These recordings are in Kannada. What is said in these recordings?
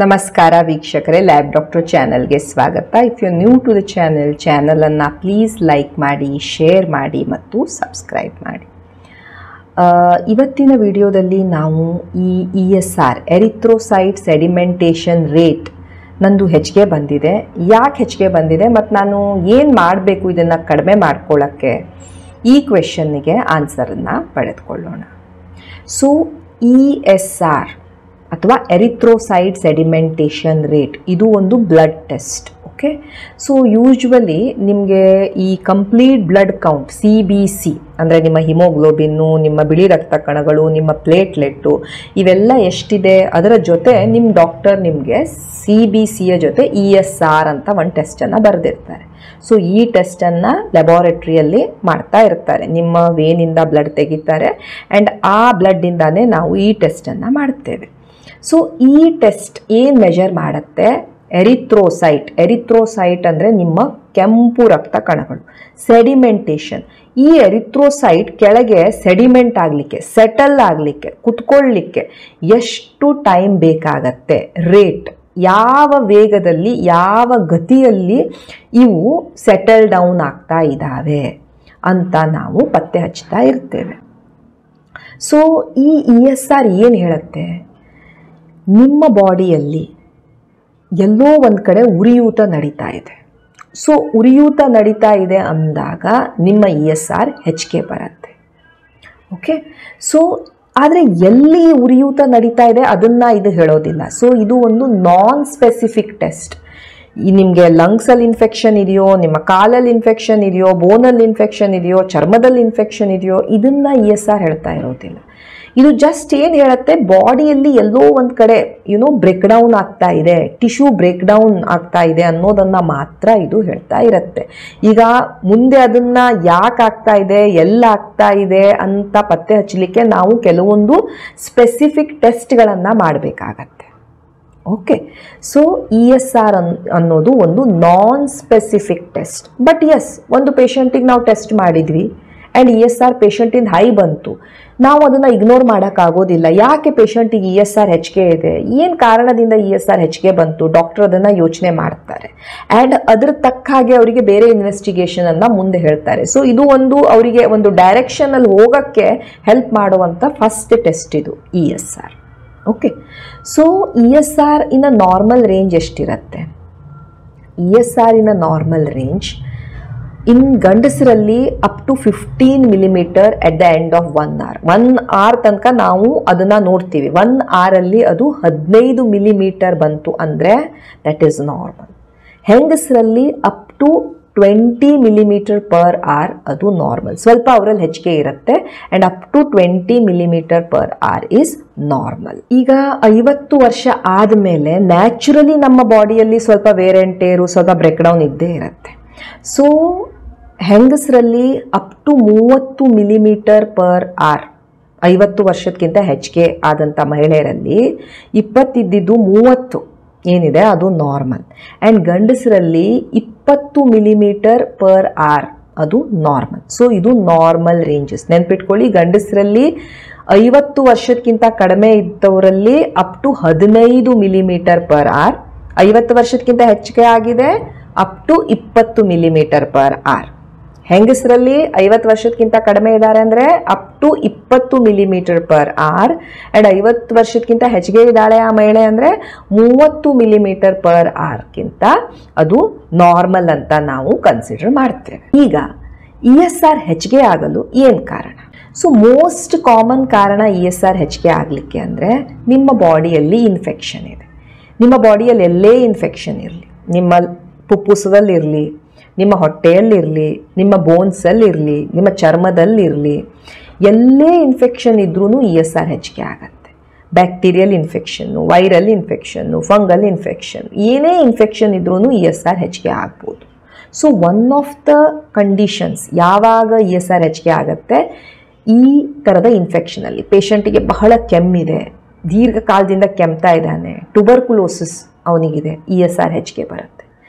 ನಮಸ್ಕಾರ ವೀಕ್ಷಕರೇ, ಲ್ಯಾಬ್ ಡಾಕ್ಟರ್ ಚಾನೆಲ್ಗೆ ಸ್ವಾಗತ. If you new to the ಚಾನಲನ್ನು ಪ್ಲೀಸ್ ಲೈಕ್ ಮಾಡಿ, ಶೇರ್ ಮಾಡಿ ಮತ್ತು ಸಬ್ಸ್ಕ್ರೈಬ್ ಮಾಡಿ. ಇವತ್ತಿನ ವಿಡಿಯೋದಲ್ಲಿ ನಾವು ಈ ESR ಎರಿಥ್ರೋಸೈಟ್ ಸೆಡಿಮೆಂಟೇಷನ್ ರೇಟ್ ನಂದು ಹೆಚ್ಚಿಗೆ ಬಂದಿದೆ, ಯಾಕೆ ಹೆಚ್ಚಿಗೆ ಬಂದಿದೆ ಮತ್ತು ನಾನು ಏನು ಮಾಡಬೇಕು ಇದನ್ನು ಕಡಿಮೆ ಮಾಡ್ಕೊಳ್ಳೋಕ್ಕೆ, ಈ ಕ್ವೆಶನ್ನಿಗೆ ಆನ್ಸರನ್ನು ಪಡೆದುಕೊಳ್ಳೋಣ. ಸೊ ESR ಅಥವಾ ಎರಿಥ್ರೋಸೈಟ್ ಸೆಡಿಮೆಂಟೇಷನ್ ರೇಟ್ ಇದು ಒಂದು blood test. Okay, so usually ನಿಮಗೆ ಈ ಕಂಪ್ಲೀಟ್ ಬ್ಲಡ್ ಕೌಂಟ್ CBC ಅಂದರೆ ನಿಮ್ಮ ಹಿಮೋಗ್ಲೋಬಿನ್ನು, ನಿಮ್ಮ ಬಿಳಿ ರಕ್ತ ಕಣಗಳು, ನಿಮ್ಮ ಪ್ಲೇಟ್ಲೆಟ್ಟು ಇವೆಲ್ಲ ಎಷ್ಟಿದೆ ಅದರ ಜೊತೆ ನಿಮ್ಮ ಡಾಕ್ಟರ್ ನಿಮಗೆ CBCಯ ಜೊತೆ ESR ಅಂತ ಒಂದು ಟೆಸ್ಟನ್ನು ಬರೆದಿರ್ತಾರೆ. ಸೊ ಈ ಟೆಸ್ಟನ್ನು ಲ್ಯಾಬೋರೇಟ್ರಿಯಲ್ಲಿ ಮಾಡ್ತಾ ಇರ್ತಾರೆ. ನಿಮ್ಮ ವೇನಿಂದ ಬ್ಲಡ್ ತೆಗಿತಾರೆ ಆ್ಯಂಡ್ ಆ ಬ್ಲಡ್ಡಿಂದಾನೇ ನಾವು ಈ ಟೆಸ್ಟನ್ನು ಮಾಡ್ತೇವೆ. ಸೊ ಈ ಟೆಸ್ಟ್ ಏನು ಮೆಜರ್ ಮಾಡುತ್ತೆ? ಎರಿಥ್ರೋಸೈಟ್ ಅಂದರೆ ನಿಮ್ಮ ಕೆಂಪು ರಕ್ತ ಕಣಗಳು. ಸೆಡಿಮೆಂಟೇಷನ್, ಈ ಎರಿಥ್ರೋಸೈಟ್ ಕೆಳಗೆ ಸೆಡಿಮೆಂಟ್ ಆಗಲಿಕ್ಕೆ, ಸೆಟಲ್ ಆಗಲಿಕ್ಕೆ, ಕುತ್ಕೊಳ್ಳಿಕ್ಕೆ ಎಷ್ಟು ಟೈಮ್ ಬೇಕಾಗತ್ತೆ, ರೇಟ್ ಯಾವ ವೇಗದಲ್ಲಿ ಯಾವ ಗತಿಯಲ್ಲಿ ಇವು ಸೆಟಲ್ ಡೌನ್ ಆಗ್ತಾ ಇದ್ದಾವೆ ಅಂತ ನಾವು ಪತ್ತೆ ಹಚ್ತಾ ಇರ್ತೇವೆ. ಸೊ ಈ ESR ಏನು ಹೇಳುತ್ತೆ? ನಿಮ್ಮ ಬಾಡಿಯಲ್ಲಿ ಎಲ್ಲೋ ಒಂದು ಕಡೆ ಉರಿಯೂತ ನಡೀತಾ ಇದೆ. ಸೊ ಉರಿಯೂತ ನಡೀತಾ ಇದೆ ಅಂದಾಗ ನಿಮ್ಮ ESR ಹೆಚ್ಚಿಗೆ ಬರುತ್ತೆ. ಓಕೆ, ಸೊ ಆದರೆ ಎಲ್ಲಿ ಉರಿಯೂತ ನಡೀತಾ ಇದೆ ಅದನ್ನು ಇದು ಹೇಳೋದಿಲ್ಲ. ಸೊ ಇದು ಒಂದು ನಾನ್ ಸ್ಪೆಸಿಫಿಕ್ ಟೆಸ್ಟ್. ನಿಮಗೆ ಲಂಗ್ಸಲ್ಲಿ ಇನ್ಫೆಕ್ಷನ್ ಇದೆಯೋ, ನಿಮ್ಮ ಕಾಲಲ್ಲಿ ಇನ್ಫೆಕ್ಷನ್ ಇದೆಯೋ, ಬೋನಲ್ಲಿ ಇನ್ಫೆಕ್ಷನ್ ಇದೆಯೋ, ಚರ್ಮದಲ್ಲಿ ಇನ್ಫೆಕ್ಷನ್ ಇದೆಯೋ, ಇದನ್ನು ESR ಹೇಳ್ತಾ ಇರೋದಿಲ್ಲ. ಇದು ಜಸ್ಟ್ ಏನು ಹೇಳುತ್ತೆ, ಬಾಡಿಯಲ್ಲಿ ಎಲ್ಲೋ ಒಂದು ಕಡೆ ಬ್ರೇಕ್ ಡೌನ್ ಆಗ್ತಾ ಇದೆ, ಟಿಶ್ಯೂ ಬ್ರೇಕ್ ಡೌನ್ ಆಗ್ತಾ ಇದೆ ಅನ್ನೋದನ್ನು ಮಾತ್ರ ಇದು ಹೇಳ್ತಾ ಇರುತ್ತೆ. ಈಗ ಮುಂದೆ ಅದನ್ನು ಯಾಕೆ ಆಗ್ತಾ ಇದೆ, ಎಲ್ಲ ಆಗ್ತಾ ಇದೆ ಅಂತ ಪತ್ತೆ ಹಚ್ಚಲಿಕ್ಕೆ ನಾವು ಕೆಲವೊಂದು ಸ್ಪೆಸಿಫಿಕ್ ಟೆಸ್ಟ್ಗಳನ್ನು ಮಾಡಬೇಕಾಗತ್ತೆ. ಓಕೆ, ಸೊ ESR ಅನ್ನೋದು ಒಂದು ನಾನ್ ಸ್ಪೆಸಿಫಿಕ್ ಟೆಸ್ಟ್. ಬಟ್ ಎಸ್, ಒಂದು ಪೇಷಂಟಿಗೆ ನಾವು ಟೆಸ್ಟ್ ಮಾಡಿದ್ವಿ ಆ್ಯಂಡ್ ESR ಪೇಷಂಟಿಂದ ಹೈ ಬಂತು, ನಾವು ಅದನ್ನು ಇಗ್ನೋರ್ ಮಾಡೋಕ್ಕಾಗೋದಿಲ್ಲ. ಯಾಕೆ ಪೇಷಂಟಿಗೆ ESR ಹೆಚ್ಚಿಗೆ ಇದೆ, ಏನು ಕಾರಣದಿಂದ ESR ಹೆಚ್ಚಿಗೆ ಬಂತು, ಡಾಕ್ಟರ್ ಅದನ್ನು ಯೋಚನೆ ಮಾಡ್ತಾರೆ ಆ್ಯಂಡ್ ಅದ್ರ ತಕ್ಕ ಹಾಗೆ ಅವರಿಗೆ ಬೇರೆ ಇನ್ವೆಸ್ಟಿಗೇಷನನ್ನು ಮುಂದೆ ಹೇಳ್ತಾರೆ. ಸೊ ಇದು ಒಂದು ಅವರಿಗೆ ಒಂದು ಡೈರೆಕ್ಷನಲ್ಲಿ ಹೋಗೋಕ್ಕೆ ಹೆಲ್ಪ್ ಮಾಡುವಂಥ ಫಸ್ಟ್ ಟೆಸ್ಟ್ ಇದು ESR. Okay, so ESR in normal range ಎಷ್ಟಿರುತ್ತೆ? ESR in normal range in ಗಂಡಸರಲ್ಲಿ up to 15 millimeter at the end of 1 hour. 1 hour ತನಕ ನಾವು ಅದನ್ನು ನೋಡ್ತೀವಿ. 1 hourಲ್ಲಿ ಅದು 15 millimeter ಬಂತು ಅಂದರೆ ದಟ್ ಈಸ್ ನಾರ್ಮಲ್. ಹೆಂಗಸರಲ್ಲಿ up to 20 millimeter per hour ಅದು ನಾರ್ಮಲ್. ಸ್ವಲ್ಪ ಅವರಲ್ಲಿ ಹೆಚ್ಚಿಗೆ ಇರುತ್ತೆ and up to 20 millimeter per hour is normal. ಈಗ 50 ವರ್ಷ ಆದಮೇಲೆ ನ್ಯಾಚುರಲಿ ನಮ್ಮ ಬಾಡಿಯಲ್ಲಿ ಸ್ವಲ್ಪ ವೇರ್ ಆ್ಯಂಡ್ ಟೇರು, ಸ್ವಲ್ಪ ಬ್ರೇಕ್ ಡೌನ್ ಇದ್ದೇ ಇರುತ್ತೆ. ಸೊ ಹೆಂಗಸರಲ್ಲಿ up to 30 millimeter per hour, 50 ವರ್ಷಕ್ಕಿಂತ ಹೆಚ್ಚಿಗೆ ಆದಂಥ ಮಹಿಳೆಯರಲ್ಲಿ 20 ಇದ್ದಿದ್ದು 30 ಏನಿದೆ ಅದು ನಾರ್ಮಲ್. ಆ್ಯಂಡ್ ಗಂಡಸರಲ್ಲಿ 20 millimeter per hour ಅದು ನಾರ್ಮಲ್. ಸೊ ಇದು ನಾರ್ಮಲ್ ರೇಂಜಸ್. ನೆನ್ಪಿಟ್ಕೊಳ್ಳಿ, ಗಂಡಸರಲ್ಲಿ 50 ವರ್ಷಕ್ಕಿಂತ ಕಡಿಮೆ ಇದ್ದವರಲ್ಲಿ up to 15 millimeter per hour, 50 ವರ್ಷಕ್ಕಿಂತ ಹೆಚ್ಚಿಗೆ ಆಗಿದೆ up to 20 millimeter per hour. ಹೆಂಗಸರಲ್ಲಿ 50 ವರ್ಷಕ್ಕಿಂತ ಕಡಿಮೆ ಇದ್ದಾರೆ ಅಂದರೆ up to 20 millimeter per hour and 50 ವರ್ಷಕ್ಕಿಂತ ಹೆಚ್ಚಿಗೆ ಇದ್ದಾಳೆ ಆ ಮಹಿಳೆ ಅಂದರೆ 30 millimeter per hourಕ್ಕಿಂತ ಅದು ನಾರ್ಮಲ್ ಅಂತ ನಾವು ಕನ್ಸಿಡರ್ ಮಾಡ್ತೇವೆ. ಈಗ ESR ಹೆಚ್ಚಿಗೆ ಆಗಲು ಏನು ಕಾರಣ? ಸೊ ಮೋಸ್ಟ್ ಕಾಮನ್ ಕಾರಣ ESR ಹೆಚ್ಚಿಗೆ ಆಗಲಿಕ್ಕೆ ಅಂದರೆ ನಿಮ್ಮ ಬಾಡಿಯಲ್ಲಿ ಇನ್ಫೆಕ್ಷನ್ ಇದೆ. ನಿಮ್ಮ ಬಾಡಿಯಲ್ಲಿ ಎಲ್ಲೇ ಇನ್ಫೆಕ್ಷನ್ ಇರಲಿ, ನಿಮ್ಮ ಪುಪ್ಪುಸದಲ್ಲಿರಲಿ, ನಿಮ್ಮ ಹೊಟ್ಟೆಯಲ್ಲಿರಲಿ, ನಿಮ್ಮ ಬೋನ್ಸಲ್ಲಿರಲಿ, ನಿಮ್ಮ ಚರ್ಮದಲ್ಲಿರಲಿ, ಎಲ್ಲೇ ಇನ್ಫೆಕ್ಷನ್ ಇದ್ರೂ ESR ಹೆಚ್ಚಿಗೆ ಆಗುತ್ತೆ. Bacterial infection, viral infection, fungal infection, ಏನೇ ಇನ್ಫೆಕ್ಷನ್ ಇದ್ರೂ ESR ಹೆಚ್ಚಿಗೆ ಆಗ್ಬೋದು. So one of the conditions ಯಾವಾಗ ESR ಹೆಚ್ಚಿಗೆ ಆಗುತ್ತೆ, ಈ ಥರದ ಇನ್ಫೆಕ್ಷನಲ್ಲಿ ಪೇಷಂಟಿಗೆ ಬಹಳ ಕೆಮ್ಮಿದೆ, ದೀರ್ಘಕಾಲದಿಂದ ಕೆಮ್ತಾ ಇದ್ದಾನೆ, ಟ್ಯೂಬರ್ಕುಲೋಸಿಸ್ ಅವನಿಗಿದೆ, ESR ಹೆಚ್ಚಿಗೆ ಬರುತ್ತೆ.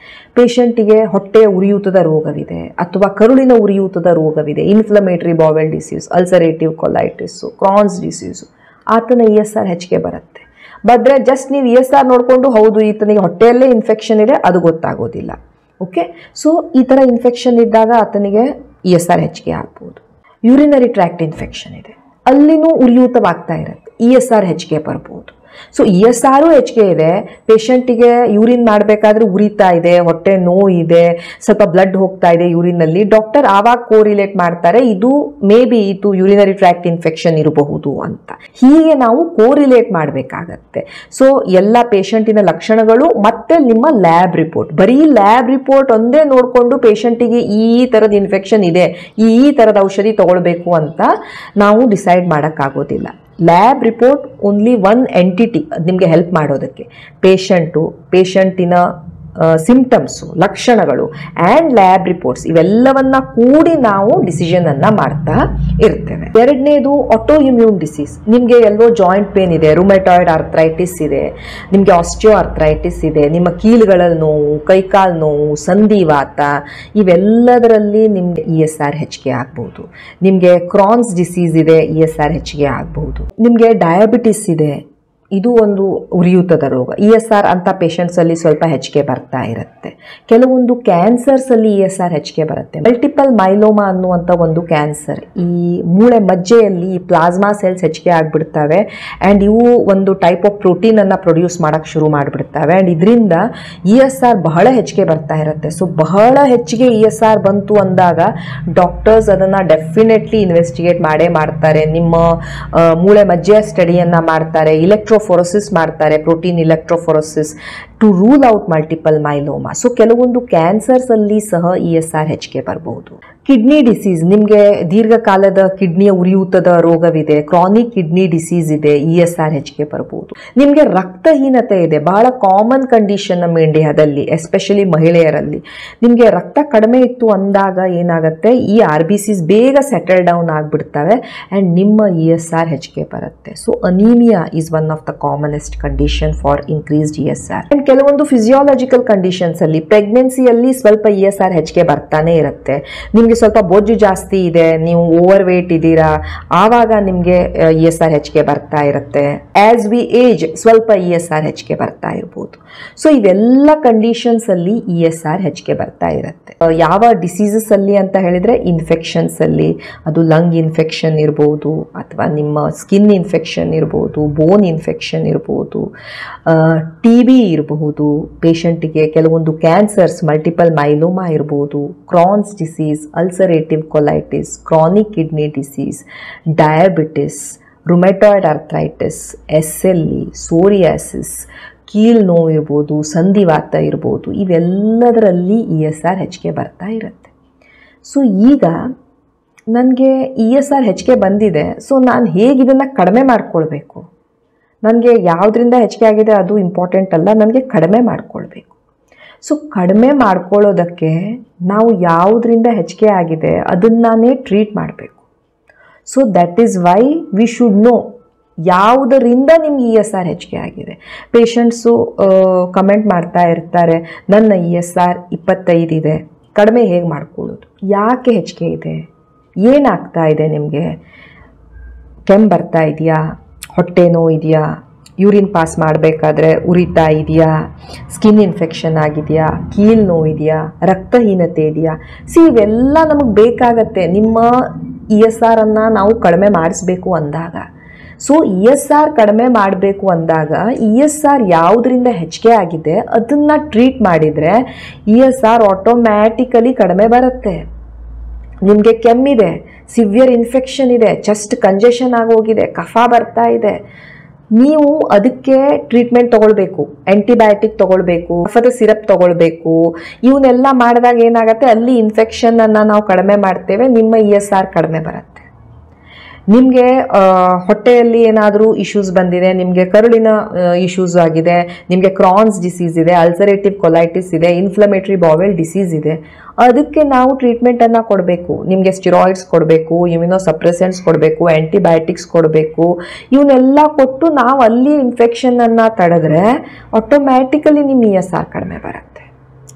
ಪೇಷಂಟಿಗೆ ಹೊಟ್ಟೆಯ ಉರಿಯೂತದ ರೋಗವಿದೆ ಅಥವಾ ಕರುಳಿನ ಉರಿಯೂತದ ರೋಗವಿದೆ, inflammatory bowel disease, ulcerative colitis, Crohn's disease, ಆತನ ESR ಹೆಚ್ಚಿಗೆ ಬರುತ್ತೆ. ಬಂದರೆ ಜಸ್ಟ್ ನೀವು ESR ನೋಡಿಕೊಂಡು ಹೌದು ಈತನಿಗೆ ಹೊಟ್ಟೆಯಲ್ಲೇ ಇನ್ಫೆಕ್ಷನ್ ಇದೆ ಅದು ಗೊತ್ತಾಗೋದಿಲ್ಲ. ಓಕೆ, ಸೊ ಈ ಥರ ಇನ್ಫೆಕ್ಷನ್ ಇದ್ದಾಗ ಆತನಿಗೆ ESR ಹೆಚ್ಚಿಗೆ ಆಗ್ಬೋದು. ಯೂರಿನರಿ ಟ್ರ್ಯಾಕ್ಟ್ ಇನ್ಫೆಕ್ಷನ್ ಇದೆ, ಅಲ್ಲಿನೂ ಉರಿಯೂತವಾಗ್ತಾ ಇರುತ್ತೆ, ESR ಹೆಚ್ಚಿಗೆ ಬರ್ಬೋದು. ಸೊ ESR ಹೆಚ್ಚಿಗೆ ಇದೆ, ಪೇಷಂಟಿಗೆ ಯೂರಿನ್ ಮಾಡಬೇಕಾದ್ರೆ ಉರಿತಾ ಇದೆ, ಹೊಟ್ಟೆ ನೋವು ಇದೆ, ಸ್ವಲ್ಪ ಬ್ಲಡ್ ಹೋಗ್ತಾ ಇದೆ ಯೂರಿನಲ್ಲಿ, ಡಾಕ್ಟರ್ ಆವಾಗ ಕೋರಿಲೇಟ್ ಮಾಡ್ತಾರೆ ಇದು ಮೇ ಬಿ ಇದು ಯೂರಿನರಿ ಟ್ರ್ಯಾಕ್ಟ್ ಇನ್ಫೆಕ್ಷನ್ ಇರಬಹುದು ಅಂತ. ಹೀಗೆ ನಾವು ಕೋರಿಲೇಟ್ ಮಾಡಬೇಕಾಗತ್ತೆ. ಸೊ ಎಲ್ಲ ಪೇಷಂಟಿನ ಲಕ್ಷಣಗಳು ಮತ್ತೆ ನಿಮ್ಮ ಲ್ಯಾಬ್ ರಿಪೋರ್ಟ್, ಬರೀ ಲ್ಯಾಬ್ ರಿಪೋರ್ಟ್ ಒಂದೇ ನೋಡಿಕೊಂಡು ಪೇಷಂಟಿಗೆ ಈ ಥರದ ಇನ್ಫೆಕ್ಷನ್ ಇದೆ, ಈ ಥರದ ಔಷಧಿ ತಗೊಳ್ಬೇಕು ಅಂತ ನಾವು ಡಿಸೈಡ್ ಮಾಡೋಕ್ಕಾಗೋದಿಲ್ಲ. Lab report only one entity ನಿಮಗೆ ಹೆಲ್ಪ್ ಮಾಡೋದಕ್ಕೆ. ಪೇಷಂಟಿನ ಸಿಂಪ್ಟಮ್ಸು, ಲಕ್ಷಣಗಳು ಆ್ಯಂಡ್ ಲ್ಯಾಬ್ ರಿಪೋರ್ಟ್ಸ್ ಇವೆಲ್ಲವನ್ನ ಕೂಡಿ ನಾವು ಡಿಸಿಷನನ್ನು ಮಾಡ್ತಾ ಇರ್ತೇವೆ. ಎರಡನೇದು ಆಟೋ ಇಮ್ಯೂನ್ ಡಿಸೀಸ್. ನಿಮಗೆ ಎಲ್ಲೋ ಜಾಯಿಂಟ್ ಪೇನ್ ಇದೆ, ರುಮೆಟಾಯ್ಡ್ ಆರ್ಥ್ರೈಟಿಸ್ ಇದೆ, ನಿಮಗೆ ಆಸ್ಟಿಯೋ ಆರ್ಥ್ರೈಟಿಸ್ ಇದೆ, ನಿಮ್ಮ ಕೀಲುಗಳಲ್ಲಿ ನೋವು, ಕೈಕಾಲು ನೋವು, ಸಂಧಿವಾತ, ಇವೆಲ್ಲದರಲ್ಲಿ ನಿಮಗೆ ESR ಹೆಚ್ಚಿಗೆ ಆಗ್ಬೋದು. ನಿಮಗೆ ಕ್ರಾನ್ಸ್ ಡಿಸೀಸ್ ಇದೆ, ESR ಹೆಚ್ಚಿಗೆ ಆಗ್ಬೋದು. ನಿಮಗೆ ಡಯಾಬಿಟಿಸ್ ಇದೆ, ಇದು ಒಂದು ಉರಿಯೂತದ ರೋಗ, ESR ಅಂತ ಪೇಷಂಟ್ಸಲ್ಲಿ ಸ್ವಲ್ಪ ಹೆಚ್ಚಿಗೆ ಬರ್ತಾ ಇರುತ್ತೆ. ಕೆಲವೊಂದು ಕ್ಯಾನ್ಸರ್ಸಲ್ಲಿ ESR ಹೆಚ್ಚಿಗೆ ಬರುತ್ತೆ. ಮಲ್ಟಿಪಲ್ ಮೈಲೋಮಾ ಅನ್ನುವಂಥ ಒಂದು ಕ್ಯಾನ್ಸರ್, ಈ ಮೂಳೆ ಮಜ್ಜೆಯಲ್ಲಿ ಈ ಪ್ಲಾಸ್ಮಾ ಸೆಲ್ಸ್ ಹೆಚ್ಚಿಗೆ ಆಗಿಬಿಡ್ತವೆ ಆ್ಯಂಡ್ ಇವು ಒಂದು ಟೈಪ್ ಆಫ್ ಪ್ರೋಟೀನನ್ನು ಪ್ರೊಡ್ಯೂಸ್ ಮಾಡೋಕ್ಕೆ ಶುರು ಮಾಡಿಬಿಡ್ತವೆ ಆ್ಯಂಡ್ ಇದರಿಂದ ESR ಬಹಳ ಹೆಚ್ಚಿಗೆ ಬರ್ತಾ ಇರುತ್ತೆ. ಸೊ ಬಹಳ ಹೆಚ್ಚಿಗೆ ESR ಬಂತು ಅಂದಾಗ ಡಾಕ್ಟರ್ಸ್ ಅದನ್ನು ಡೆಫಿನೆಟ್ಲಿ ಇನ್ವೆಸ್ಟಿಗೇಟ್ ಮಾಡೇ ಮಾಡ್ತಾರೆ. ನಿಮ್ಮ ಮೂಳೆ ಮಜ್ಜೆಯ ಸ್ಟಡಿಯನ್ನು ಮಾಡ್ತಾರೆ, ಎಲೆಕ್ಟ್ರೋಫೋರೋಸಿಸ್ ಮಾಡ್ತಾರೆ, protein electrophoresis to rule out multiple myeloma. So ಕೆಲವೊಂದು ಕ್ಯಾನ್ಸರ್ಸ್ ಅಲ್ಲಿ ಸಹ ESR ಹೆಚ್ಚಿಗೆ ಬರಬಹುದು. ಕಿಡ್ನಿ ಡಿಸೀಸ್, ನಿಮಗೆ ದೀರ್ಘಕಾಲದ ಕಿಡ್ನಿಯ ಉರಿಯೂತದ ರೋಗವಿದೆ, ಕ್ರಾನಿಕ್ ಕಿಡ್ನಿ ಡಿಸೀಸ್ ಇದೆ, ESR ಹೆಚ್ಚಿಗೆ ಬರಬಹುದು. ನಿಮಗೆ ರಕ್ತಹೀನತೆ ಇದೆ, ಬಹಳ ಕಾಮನ್ ಕಂಡೀಷನ್ ನಮ್ಮ ಇಂಡಿಯಾದಲ್ಲಿ, ಎಸ್ಪೆಷಲಿ ಮಹಿಳೆಯರಲ್ಲಿ. ನಿಮಗೆ ರಕ್ತ ಕಡಿಮೆ ಇತ್ತು ಅಂದಾಗ ಏನಾಗುತ್ತೆ, ಈ RBCs ಬೇಗ ಸೆಟಲ್ ಡೌನ್ ಆಗಿಬಿಡ್ತವೆ ಆ್ಯಂಡ್ ನಿಮ್ಮ ESR ಹೆಚ್ಚಿಗೆ ಬರುತ್ತೆ. So anaemia is one of the commonest condition for increased ESR. And ಕೆಲವೊಂದು ಫಿಸಿಯಾಲಜಿಕಲ್ ಕಂಡೀಷನ್ಸ್ ಅಲ್ಲಿ, ಪ್ರೆಗ್ನೆನ್ಸಿಯಲ್ಲಿ ಸ್ವಲ್ಪ ESR ಹೆಚ್ಚಿಗೆ ಬರ್ತಾನೆ ಇರುತ್ತೆ. ನಿಮಗೆ ಸ್ವಲ್ಪ ಬೊಜ್ಜು ಜಾಸ್ತಿ ಇದೆ, ನೀವು ಓವರ್ ವೇಟ್ ಇದ್ದೀರಾ, ಆವಾಗ ನಿಮಗೆ ESR ಹೆಚ್ಚಿಗೆ ಬರ್ತಾ ಇರುತ್ತೆ. ಆಸ್ ವಿ ಏಜ್ ಸ್ವಲ್ಪ ESR ಹೆಚ್ಚಿಗೆ ಬರ್ತಾ ಇರ್ಬೋದು. ಸೊ ಇವೆಲ್ಲ ಕಂಡೀಷನ್ಸ್ ಅಲ್ಲಿ ESR ಹೆಚ್ಚಿಗೆ ಬರ್ತಾ ಇರುತ್ತೆ. ಯಾವ ಡಿಸೀಸಸ್ ಅಲ್ಲಿ ಅಂತ ಹೇಳಿದ್ರೆ, ಇನ್ಫೆಕ್ಷನ್ಸ್ ಅಲ್ಲಿ, ಅದು ಲಂಗ್ ಇನ್ಫೆಕ್ಷನ್ ಇರ್ಬೋದು, ಅಥವಾ ನಿಮ್ಮ ಸ್ಕಿನ್ ಇನ್ಫೆಕ್ಷನ್ ಇರ್ಬೋದು, ಬೋನ್ ಇನ್ಫೆಕ್ಷನ್ ಇರ್ಬೋದು, TB ಇರಬಹುದು, ಪೇಷಂಟಿಗೆ ಕೆಲವೊಂದು ಕ್ಯಾನ್ಸರ್ಸ್, ಮಲ್ಟಿಪಲ್ ಮೈಲೋಮಾ ಇರ್ಬೋದು, Crohn's disease, ulcerative colitis, chronic kidney disease, diabetes, rheumatoid arthritis, SLE, psoriasis, ಕೀಲ್ ನೋವು ಇರ್ಬೋದು, ಸಂಧಿವಾತ ಇರ್ಬೋದು, ಇವೆಲ್ಲದರಲ್ಲಿ ESR ಹೆಚ್ಚಿಗೆ ಬರ್ತಾ ಇರುತ್ತೆ. ಸೊ ಈಗ ನನಗೆ ESR ಹೆಚ್ಚಿಗೆ ಬಂದಿದೆ, ಸೊ ನಾನು ಹೇಗೆ ಇದನ್ನು ಕಡಿಮೆ ಮಾಡ್ಕೊಳ್ಬೇಕು? ನನಗೆ ಯಾವುದರಿಂದ ಹೆಚ್ಚಿಗೆ ಆಗಿದೆ ಅದು ಇಂಪಾರ್ಟೆಂಟ್ ಅಲ್ಲ, ನನಗೆ ಕಡಿಮೆ ಮಾಡ್ಕೊಳ್ಬೇಕು. ಸೊ ಕಡಿಮೆ ಮಾಡ್ಕೊಳ್ಳೋದಕ್ಕೆ ನಾವು ಯಾವುದರಿಂದ ಹೆಚ್ಚಿಗೆ ಆಗಿದೆ ಅದನ್ನೇ ಟ್ರೀಟ್ ಮಾಡಬೇಕು. So that is why we should know ಯಾವುದರಿಂದ ನಿಮ್ಗೆ ESR ಹೆಚ್ಚಿಗೆ ಆಗಿದೆ. ಪೇಷಂಟ್ಸು ಕಮೆಂಟ್ ಮಾಡ್ತಾ ಇರ್ತಾರೆ, ನನ್ನ ESR 25 ಇದೆ, ಕಡಿಮೆ ಹೇಗೆ ಮಾಡ್ಕೊಳ್ಳೋದು, ಯಾಕೆ ಹೆಚ್ಚಿಗೆ ಇದೆ, ಏನಾಗ್ತಾ ಇದೆ, ನಿಮಗೆ ಕೆಮ್ಮು ಬರ್ತಾ ಇದೆಯಾ, ಹೊಟ್ಟೆ ನೋವು ಇದೆಯಾ, ಯೂರಿನ್ ಪಾಸ್ ಮಾಡಬೇಕಾದ್ರೆ ಉರಿತಾ ಇದೆಯಾ, ಸ್ಕಿನ್ ಇನ್ಫೆಕ್ಷನ್ ಆಗಿದೆಯಾ, ಕೀಲ್ ನೋವು ಇದೆಯಾ, ರಕ್ತಹೀನತೆ ಇದೆಯಾ. ಇವೆಲ್ಲ ನಮಗೆ ಬೇಕಾಗತ್ತೆ ನಿಮ್ಮ ESR ಅನ್ನು ನಾವು ಕಡಿಮೆ ಮಾಡಿಸ್ಬೇಕು ಅಂದಾಗ. ಸೊ ESR ಕಡಿಮೆ ಮಾಡಬೇಕು ಅಂದಾಗ ESR ಯಾವುದರಿಂದ ಹೆಚ್ಚಿಗೆ ಆಗಿದೆ ಅದನ್ನು ಟ್ರೀಟ್ ಮಾಡಿದರೆ ESR ಆಟೋಮ್ಯಾಟಿಕಲಿ ಕಡಿಮೆ ಬರುತ್ತೆ. ನಿಮಗೆ ಕೆಮ್ಮಿದೆ, ಸಿವಿಯರ್ ಇನ್ಫೆಕ್ಷನ್ ಇದೆ, ಚೆಸ್ಟ್ ಕಂಜೆಷನ್ ಆಗೋಗಿದೆ, ಕಫ ಬರ್ತಾ ಇದೆ, ನೀವು ಅದಕ್ಕೆ ಟ್ರೀಟ್ಮೆಂಟ್ ತೊಗೊಳ್ಬೇಕು, ಆ್ಯಂಟಿಬಯೋಟಿಕ್ ತೊಗೊಳ್ಬೇಕು, ಕಫದ ಸಿರಪ್ ತೊಗೊಳ್ಬೇಕು. ಇವನ್ನೆಲ್ಲ ಮಾಡಿದಾಗ ಏನಾಗುತ್ತೆ, ಅಲ್ಲಿ ಇನ್ಫೆಕ್ಷನನ್ನು ನಾವು ಕಡಿಮೆ ಮಾಡ್ತೇವೆ, ನಿಮ್ಮ ESR ಕಡಿಮೆ ಬರುತ್ತೆ. ನಿಮಗೆ ಹೊಟ್ಟೆಯಲ್ಲಿ ಏನಾದರೂ ಇಶ್ಯೂಸ್ ಬಂದಿದೆ, ನಿಮಗೆ ಕರುಳಿನ ಇಶ್ಯೂಸ್ ಆಗಿದೆ, ನಿಮಗೆ ಕ್ರಾನ್ಸ್ ಡಿಸೀಸ್ ಇದೆ, ಅಲ್ಸರೇಟಿವ್ ಕೊಲೈಟಿಸ್ ಇದೆ, ಇನ್ಫ್ಲಮೇಟರಿ ಬಾವೆಲ್ ಡಿಸೀಸ್ ಇದೆ, ಅದಕ್ಕೆ ನಾವು ಟ್ರೀಟ್ಮೆಂಟನ್ನು ಕೊಡಬೇಕು. ನಿಮಗೆ ಸ್ಟಿರಾಯ್ಡ್ಸ್ ಕೊಡಬೇಕು, ಇಮ್ಯುನೋಸಪ್ರೆಸೆಂಟ್ಸ್ ಕೊಡಬೇಕು, ಆ್ಯಂಟಿಬಯೋಟಿಕ್ಸ್ ಕೊಡಬೇಕು. ಇವನ್ನೆಲ್ಲ ಕೊಟ್ಟು ನಾವು ಅಲ್ಲಿ ಇನ್ಫೆಕ್ಷನನ್ನು ತಡೆದ್ರೆ ಆಟೋಮ್ಯಾಟಿಕಲಿ ನಿಮ್ಮ ESR ಕಡಿಮೆ ಬರುತ್ತೆ.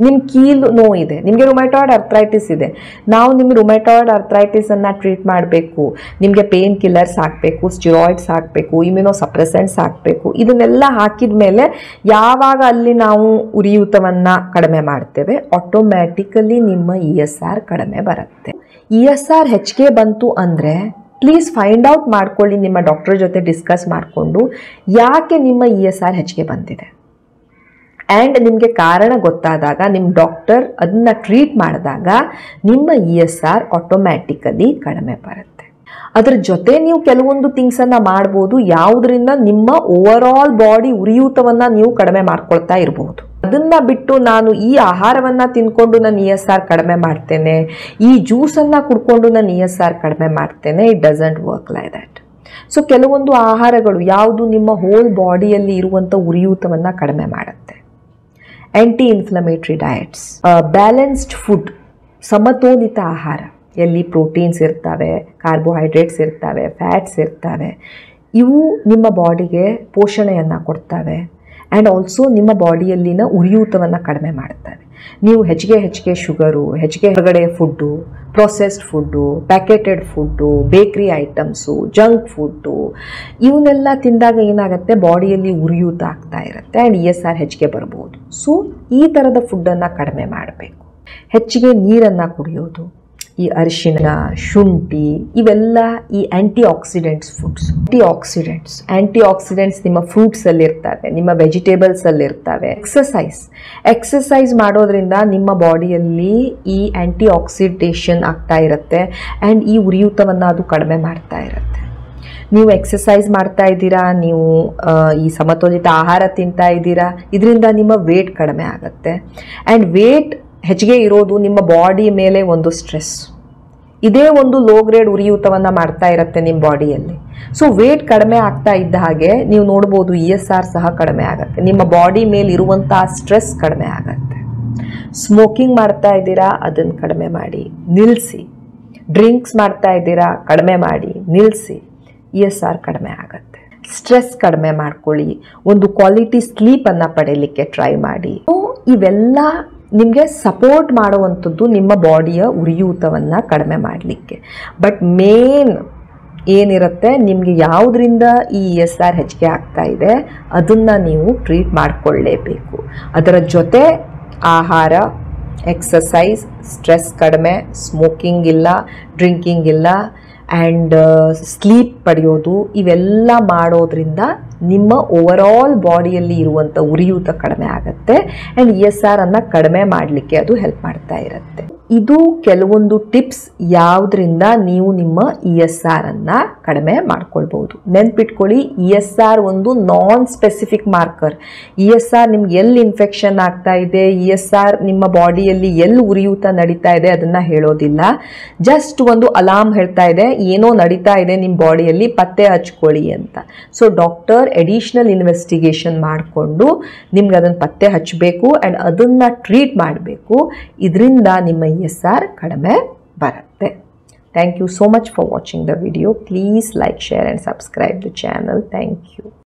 ನಿಮ್ಮ ಕೀಲು ನೋವಿದೆ, ನಿಮಗೆ ರುಮೈಟಾಯ್ಡ್ ಅರ್ಥ್ರೈಟಿಸ್ ಇದೆ, ನಾವು ನಿಮಗೆ ರುಮೈಟಾಯ್ಡ್ ಅರ್ಥ್ರೈಟಿಸನ್ನು ಟ್ರೀಟ್ ಮಾಡಬೇಕು, ನಿಮಗೆ ಪೇನ್ ಕಿಲ್ಲರ್ಸ್ ಹಾಕಬೇಕು, ಸ್ಟಿರಾಯ್ಡ್ಸ್ ಹಾಕಬೇಕು, ಇಮ್ಯುನೋ ಸಪ್ರೆಸೆಂಟ್ಸ್ ಹಾಕಬೇಕು. ಇದನ್ನೆಲ್ಲ ಹಾಕಿದ ಮೇಲೆ ಯಾವಾಗ ಅಲ್ಲಿ ನಾವು ಉರಿಯೂತವನ್ನು ಕಡಿಮೆ ಮಾಡ್ತೇವೆ, ಆಟೋಮ್ಯಾಟಿಕಲಿ ನಿಮ್ಮ ESR ಕಡಿಮೆ ಬರುತ್ತೆ. ESR ಹೆಚ್ಚಿಗೆ ಬಂತು ಅಂದರೆ ಪ್ಲೀಸ್ ಫೈಂಡ್ ಔಟ್ ಮಾಡ್ಕೊಳ್ಳಿ, ನಿಮ್ಮ ಡಾಕ್ಟರ್ ಜೊತೆ ಡಿಸ್ಕಸ್ ಮಾಡಿಕೊಂಡು ಯಾಕೆ ನಿಮ್ಮ ESR ಹೆಚ್ಚಿಗೆ ಬಂದಿದೆ. ಆ್ಯಂಡ್ ನಿಮಗೆ ಕಾರಣ ಗೊತ್ತಾದಾಗ ನಿಮ್ಮ ಡಾಕ್ಟರ್ ಅದನ್ನು ಟ್ರೀಟ್ ಮಾಡಿದಾಗ ನಿಮ್ಮ ESR ಆಟೋಮ್ಯಾಟಿಕಲಿ ಕಡಿಮೆ ಬರುತ್ತೆ. ಅದರ ಜೊತೆ ನೀವು ಕೆಲವೊಂದು ಥಿಂಗ್ಸನ್ನು ಮಾಡ್ಬೋದು, ಯಾವುದರಿಂದ ನಿಮ್ಮ ಓವರ್ ಆಲ್ ಬಾಡಿ ಉರಿಯೂತವನ್ನು ನೀವು ಕಡಿಮೆ ಮಾಡ್ಕೊಳ್ತಾ ಇರಬಹುದು. ಅದನ್ನು ಬಿಟ್ಟು ನಾನು ಈ ಆಹಾರವನ್ನು ತಿನ್ಕೊಂಡು ನಾನು ESR ಕಡಿಮೆ ಮಾಡ್ತೇನೆ, ಈ ಜ್ಯೂಸನ್ನು ಕುಡ್ಕೊಂಡು ನಾನು ESR ಕಡಿಮೆ ಮಾಡ್ತೇನೆ, it doesn't work like that. So ಕೆಲವೊಂದು ಆಹಾರಗಳು ಯಾವುದು ನಿಮ್ಮ ಹೋಲ್ ಬಾಡಿಯಲ್ಲಿ ಇರುವಂಥ ಉರಿಯೂತವನ್ನು ಕಡಿಮೆ ಮಾಡುತ್ತೆ. ಆ್ಯಂಟಿ ಇನ್ಫ್ಲಮೇಟ್ರಿ ಡಯಟ್ಸ್, ಬ್ಯಾಲೆನ್ಸ್ಡ್ ಫುಡ್, ಸಮತೋಲಿತ ಆಹಾರ, ಎಲ್ಲಿ ಪ್ರೋಟೀನ್ಸ್ ಇರ್ತವೆ, ಕಾರ್ಬೋಹೈಡ್ರೇಟ್ಸ್ ಇರ್ತವೆ, ಫ್ಯಾಟ್ಸ್ ಇರ್ತವೆ, ಇವು ನಿಮ್ಮ ಬಾಡಿಗೆ ಪೋಷಣೆಯನ್ನು ಕೊಡ್ತವೆ ಆ್ಯಂಡ್ ಆಲ್ಸೋ ನಿಮ್ಮ ಬಾಡಿಯಲ್ಲಿನ ಉರಿಯೂತವನ್ನು ಕಡಿಮೆ ಮಾಡ್ತವೆ. ನೀವು ಹೆಚ್ಚಿಗೆ ಶುಗರು, ಹೆಚ್ಚಿಗೆ ಹೊರಗಡೆ ಫುಡ್ಡು, ಪ್ರೊಸೆಸ್ಡ್ ಫುಡ್ಡು, ಪ್ಯಾಕೆಟೆಡ್ ಫುಡ್ಡು, ಬೇಕ್ರಿ ಐಟಮ್ಸು, ಜಂಕ್ ಫುಡ್ಡು, ಇವನ್ನೆಲ್ಲ ತಿಂದಾಗ ಏನಾಗುತ್ತೆ, ಬಾಡಿಯಲ್ಲಿ ಉರಿಯೂತ ಆಗ್ತಾ ಇರುತ್ತೆ ಆ್ಯಂಡ್ ESR ಹೆಚ್ಚಿಗೆ ಬರ್ಬೋದು. ಸೊ ಈ ಥರದ ಫುಡ್ಡನ್ನು ಕಡಿಮೆ ಮಾಡಬೇಕು. ಹೆಚ್ಚಿಗೆ ನೀರನ್ನು ಕುಡಿಯೋದು, ಈ ಅರಿಶಿನ, ಶುಂಠಿ, ಇವೆಲ್ಲ ಈ ಆ್ಯಂಟಿ ಆಕ್ಸಿಡೆಂಟ್ಸ್ ಫುಡ್ಸ್. ಆ್ಯಂಟಿ ಆಕ್ಸಿಡೆಂಟ್ಸ್ ನಿಮ್ಮ ಫ್ರೂಟ್ಸಲ್ಲಿ ಇರ್ತವೆ, ನಿಮ್ಮ ವೆಜಿಟೇಬಲ್ಸಲ್ಲಿ ಇರ್ತವೆ. ಎಕ್ಸಸೈಸ್ ಮಾಡೋದ್ರಿಂದ ನಿಮ್ಮ ಬಾಡಿಯಲ್ಲಿ ಈ ಆ್ಯಂಟಿ ಆಕ್ಸಿಡೇಷನ್ ಆಗ್ತಾ ಇರುತ್ತೆ ಆ್ಯಂಡ್ ಈ ಉರಿಯೂತವನ್ನು ಅದು ಕಡಿಮೆ ಮಾಡ್ತಾ ಇರುತ್ತೆ. ನೀವು ಎಕ್ಸಸೈಸ್ ಮಾಡ್ತಾ ಇದ್ದೀರಾ, ನೀವು ಈ ಸಮತೋಲಿತ ಆಹಾರ ತಿಂತಾ ಇದ್ದೀರಾ, ಇದರಿಂದ ನಿಮ್ಮ ವೇಟ್ ಕಡಿಮೆ ಆಗುತ್ತೆ ಆ್ಯಂಡ್ ವೇಟ್ ಹೆಚ್ಚಿಗೆ ಇರೋದು ನಿಮ್ಮ ಬಾಡಿ ಮೇಲೆ ಒಂದು ಸ್ಟ್ರೆಸ್, ಇದೇ ಒಂದು ಲೋ ಗ್ರೇಡ್ ಉರಿಯೂತವನ್ನು ಮಾಡ್ತಾ ಇರುತ್ತೆ ನಿಮ್ಮ ಬಾಡಿಯಲ್ಲಿ. ಸೊ ವೇಟ್ ಕಡಿಮೆ ಆಗ್ತಾ ಇದ್ದ ಹಾಗೆ ನೀವು ನೋಡ್ಬೋದು ESR ಸಹ ಕಡಿಮೆ ಆಗುತ್ತೆ, ನಿಮ್ಮ ಬಾಡಿ ಮೇಲೆ ಇರುವಂಥ ಸ್ಟ್ರೆಸ್ ಕಡಿಮೆ ಆಗುತ್ತೆ. ಸ್ಮೋಕಿಂಗ್ ಮಾಡ್ತಾ ಇದ್ದೀರಾ, ಅದನ್ನು ಕಡಿಮೆ ಮಾಡಿ, ನಿಲ್ಲಿಸಿ. ಡ್ರಿಂಕ್ಸ್ ಮಾಡ್ತಾ ಇದ್ದೀರಾ, ಕಡಿಮೆ ಮಾಡಿ, ನಿಲ್ಲಿಸಿ. ESR ಕಡಿಮೆ ಆಗುತ್ತೆ. ಸ್ಟ್ರೆಸ್ ಕಡಿಮೆ ಮಾಡ್ಕೊಳ್ಳಿ, ಒಂದು ಕ್ವಾಲಿಟಿ ಸ್ಲೀಪನ್ನು ಪಡೆಯಲಿಕ್ಕೆ ಟ್ರೈ ಮಾಡಿ. ಇವೆಲ್ಲ ನಿಮಗೆ ಸಪೋರ್ಟ್ ಮಾಡುವಂಥದ್ದು ನಿಮ್ಮ ಬಾಡಿಯ ಉರಿಯೂತವನ್ನು ಕಡಿಮೆ ಮಾಡಲಿಕ್ಕೆ. ಬಟ್ ಮೇನ್ ಏನಿರುತ್ತೆ, ನಿಮಗೆ ಯಾವುದರಿಂದ ಈ ESR ಹೆಚ್ಚಿಗೆ ಆಗ್ತಾ ಇದೆ ಅದನ್ನು ನೀವು ಟ್ರೀಟ್ ಮಾಡಿಕೊಳ್ಳೇಬೇಕು. ಅದರ ಜೊತೆ ಆಹಾರ, ಎಕ್ಸಸೈಸ್, ಸ್ಟ್ರೆಸ್ ಕಡಿಮೆ, ಸ್ಮೋಕಿಂಗ್ ಇಲ್ಲ, ಡ್ರಿಂಕಿಂಗ್ ಇಲ್ಲ ಆ್ಯಂಡ್ ಸ್ಲೀಪ್ ಪಡೆಯೋದು, ಇವೆಲ್ಲ ಮಾಡೋದ್ರಿಂದ ನಿಮ್ಮ ಓವರ್ ಆಲ್ ಬಾಡಿಯಲ್ಲಿ ಇರುವಂಥ ಉರಿಯೂತ ಕಡಿಮೆ ಆಗುತ್ತೆ ಆ್ಯಂಡ್ ESR ಅನ್ನು ಕಡಿಮೆ ಮಾಡಲಿಕ್ಕೆ ಅದು ಹೆಲ್ಪ್ ಮಾಡ್ತಾ ಇರುತ್ತೆ. ಇದು ಕೆಲವೊಂದು ಟಿಪ್ಸ್ ಯಾವುದರಿಂದ ನೀವು ನಿಮ್ಮ ESR ಅನ್ನು ಕಡಿಮೆ ಮಾಡ್ಕೊಳ್ಬೋದು. ನೆನ್ಪಿಟ್ಕೊಳ್ಳಿ, ESR ಒಂದು ನಾನ್ ಸ್ಪೆಸಿಫಿಕ್ ಮಾರ್ಕರ್. ESR ನಿಮ್ಗೆ ಎಲ್ಲಿ ಇನ್ಫೆಕ್ಷನ್ ಆಗ್ತಾ ಇದೆ, ESR ನಿಮ್ಮ ಬಾಡಿಯಲ್ಲಿ ಎಲ್ಲಿ ಉರಿಯೂತ ನಡೀತಾ ಇದೆ ಅದನ್ನು ಹೇಳೋದಿಲ್ಲ. ಜಸ್ಟ್ ಒಂದು ಅಲಾರ್ಮ್ ಹೇಳ್ತಾ ಇದೆ, ಏನೋ ನಡೀತಾ ಇದೆ ನಿಮ್ಮ ಬಾಡಿಯಲ್ಲಿ, ಪತ್ತೆ ಹಚ್ಕೊಳ್ಳಿ ಅಂತ. ಸೊ ಡಾಕ್ಟರ್ ಎಡಿಷನಲ್ ಇನ್ವೆಸ್ಟಿಗೇಷನ್ ಮಾಡಿಕೊಂಡು ನಿಮ್ಗೆ ಅದನ್ನು ಪತ್ತೆ ಹಚ್ಚಬೇಕು ಆ್ಯಂಡ್ ಅದನ್ನು ಟ್ರೀಟ್ ಮಾಡಬೇಕು. ಇದರಿಂದ ನಿಮ್ಮ ESR ಕಡಿಮೆ ಬರುತ್ತೆ. Thank you so much for watching the video. Please like, share and subscribe the channel. Thank you.